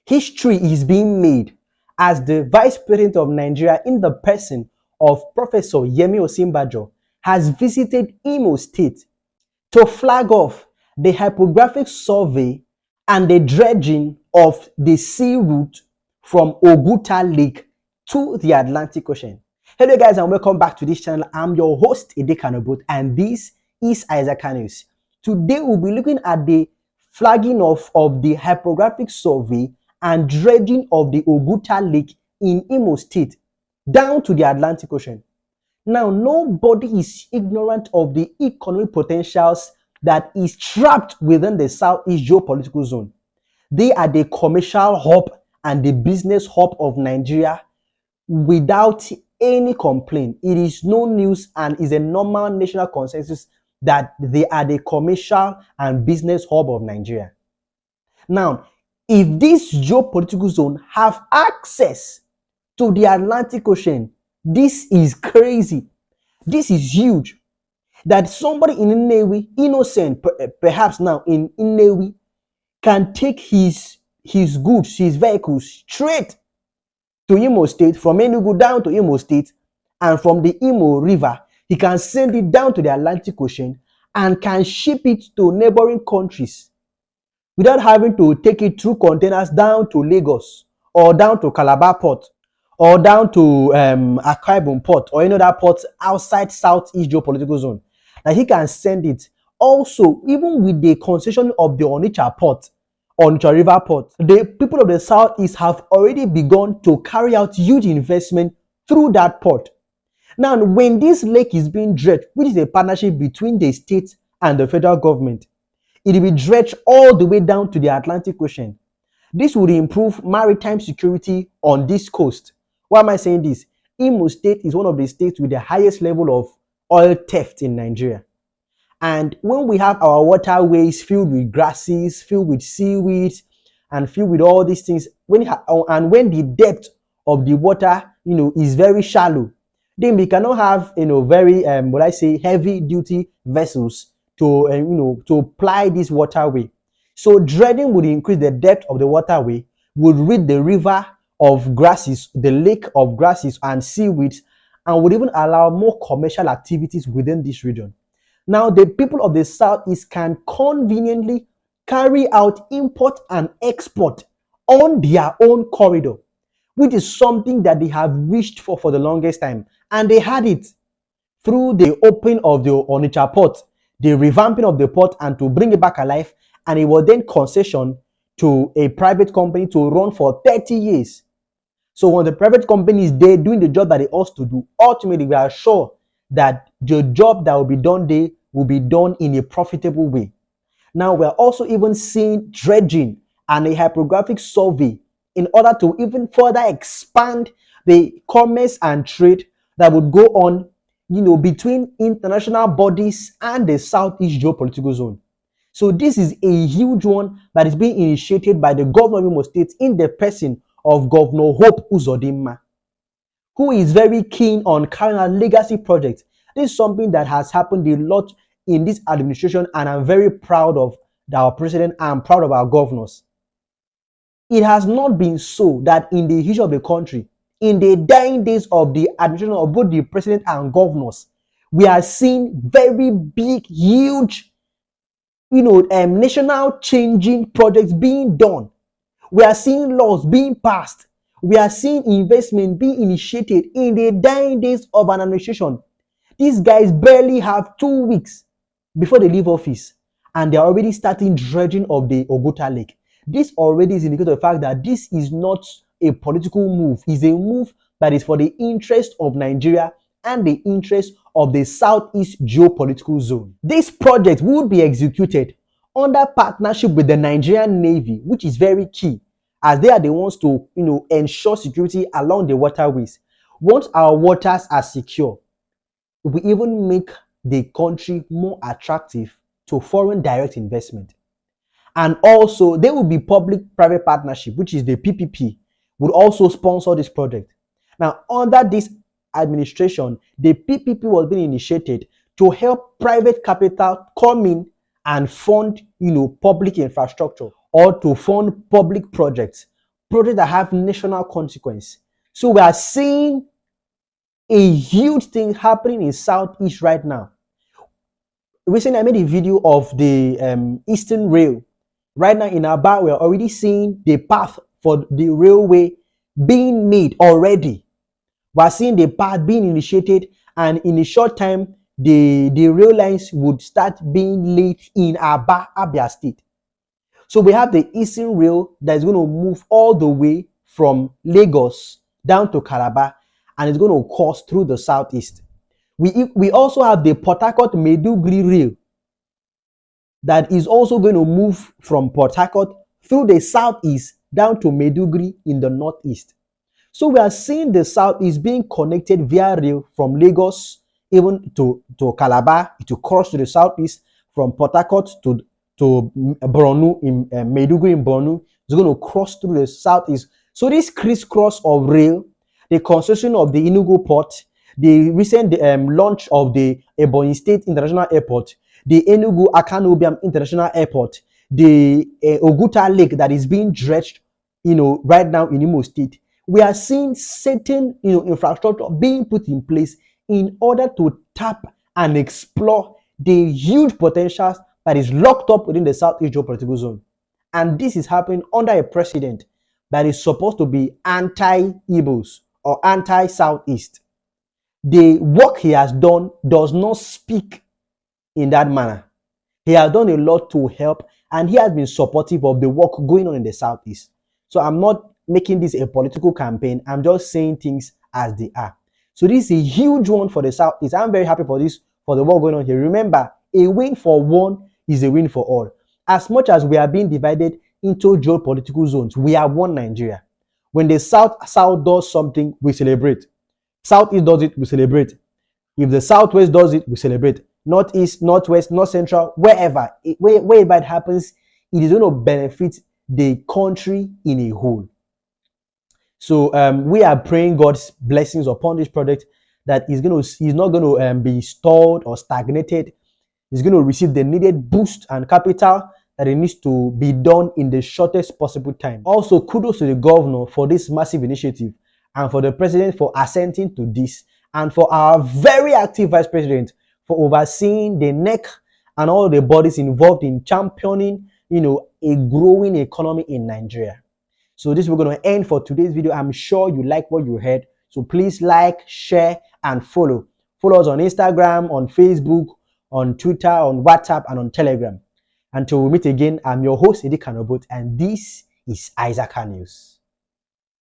History is being made as the Vice President of Nigeria, in the person of Professor Yemi Osinbajo, has visited Imo State to flag off the hydrographic survey and the dredging of the sea route from Oguta Lake to the Atlantic Ocean. Hello guys, and welcome back to this channel. I'm your host, Ede Kanobut, and this is Isaac News. Today we'll be looking at the flagging off of the hydrographic survey and dredging of the Oguta Lake in Imo State down to the Atlantic Ocean. Now, nobody is ignorant of the economic potentials that is trapped within the Southeast geopolitical zone. They are the commercial hub and the business hub of Nigeria without any complaint. It is no news and is a normal national consensus that they are the commercial and business hub of Nigeria. Now, if this geopolitical zone have access to the Atlantic Ocean, this is crazy. This is huge. That somebody in Nnewi, innocent, perhaps now in Nnewi, can take his goods, his vehicles straight to Imo State, from Enugu down to Imo State, and from the Imo River, he can send it down to the Atlantic Ocean and can ship it to neighboring countries without having to take it through containers down to Lagos or down to Calabar Port or down to Akwa Ibom Port or any other port outside Southeast geopolitical zone. That he can send it. Also, even with the concession of the Onitsha Port, Onitsha River Port, the people of the Southeast have already begun to carry out huge investment through that port. Now, when this lake is being dredged, which is a partnership between the state and the federal government, it will be dredged all the way down to the Atlantic Ocean. This would improve maritime security on this coast. Why am I saying this? Imo State is one of the states with the highest level of oil theft in Nigeria. And when we have our waterways filled with grasses, filled with seaweed, and filled with all these things, when the depth of the water, is very shallow, then we cannot have, very, heavy duty vessels to ply this waterway. So dredging would increase the depth of the waterway, would rid the river of grasses, the lake of grasses and seaweeds, and would even allow more commercial activities within this region. Now, the people of the Southeast can conveniently carry out import and export on their own corridor, which is something that they have wished for the longest time. And they had it through the opening of the Onitsha Port, the revamping of the port and to bring it back alive, and it was then concession to a private company to run for 30 years. So when the private company is there doing the job that they ought to do, ultimately we are sure that the job that will be done there will be done in a profitable way. Now we're also even seeing dredging and a hydrographic survey in order to even further expand the commerce and trade that would go on, between international bodies and the Southeast geopolitical zone. So this is a huge one that is being initiated by the governor of Imo State in the person of Governor Hope Uzodinma, who is very keen on carrying out legacy projects. This is something that has happened a lot in this administration, and I'm very proud of our president and proud of our governors. It has not been so that in the history of the country, in the dying days of the administration of both the president and governors, we are seeing very big, huge, national changing projects being done. We are seeing laws being passed. We are seeing investment being initiated in the dying days of an administration. These guys barely have 2 weeks before they leave office, and they're already starting dredging of the Oguta Lake. This already is indicative of the fact that this is not a political move. It's a move that is for the interest of Nigeria and the interest of the Southeast geopolitical zone. This project would be executed under partnership with the Nigerian Navy, which is very key, as they are the ones to ensure security along the waterways. Once our waters are secure, we even make the country more attractive to foreign direct investment. And also there will be public-private partnership, which is the PPP, would also sponsor this project. Now, under this administration, the PPP was being initiated to help private capital come in and fund, public infrastructure or to fund public projects. projects that have national consequence. So we are seeing a huge thing happening in Southeast right now. Recently, I made a video of the Eastern Rail. Right now in Aba, we're already seeing the path for the railway being made already. We're seeing the path being initiated, and in a short time, the rail lines would start being laid in Aba, Abia State. So we have the Eastern Rail that is going to move all the way from Lagos down to Calabar, and it's going to course through the southeast. We also have the Port Harcourt Maiduguri Rail that is also going to move from Port Harcourt through the southeast down to Maiduguri in the northeast. So we are seeing the southeast being connected via rail from Lagos even to Calabar, to cross to the southeast, from Port Harcourt to Borno in Maiduguri in Borno. It's going to cross through the southeast. So this crisscross of rail, the construction of the Enugu port, the recent launch of the Ebonyi State International Airport, the Enugu Akanu-Obiam International Airport, the Oguta Lake that is being dredged, right now in Imo State. We are seeing certain, infrastructure being put in place in order to tap and explore the huge potentials that is locked up within the Southeast geopolitical zone. And this is happening under a president that is supposed to be anti-Igbos or anti-Southeast. The work he has done does not speak in that manner. He has done a lot to help, and he has been supportive of the work going on in the Southeast. So I'm not making this a political campaign. I'm just saying things as they are. So this is a huge one for the Southeast. I'm very happy for this, for the work going on here. Remember, a win for one is a win for all. As much as we are being divided into geopolitical zones, we are one Nigeria. When the South does something, we celebrate. Southeast does it, we celebrate. If the Southwest does it, we celebrate. Northeast, Northwest, North Central, wherever it happens, it is going to benefit the country in a whole. So we are praying God's blessings upon this project, that is not going to be stalled or stagnated. It's going to receive the needed boost and capital that it needs to be done in the shortest possible time. Also, kudos to the governor for this massive initiative, and for the president for assenting to this, and for our very active vice president for overseeing the NEC and all the bodies involved in championing, a growing economy in Nigeria. So this is going to end for today's video. I'm sure you like what you heard. So please like, share, and follow. Follow us on Instagram, on Facebook, on Twitter, on WhatsApp, and on Telegram. Until we meet again, I'm your host, Eddie Kanobot, and this is Isaac News.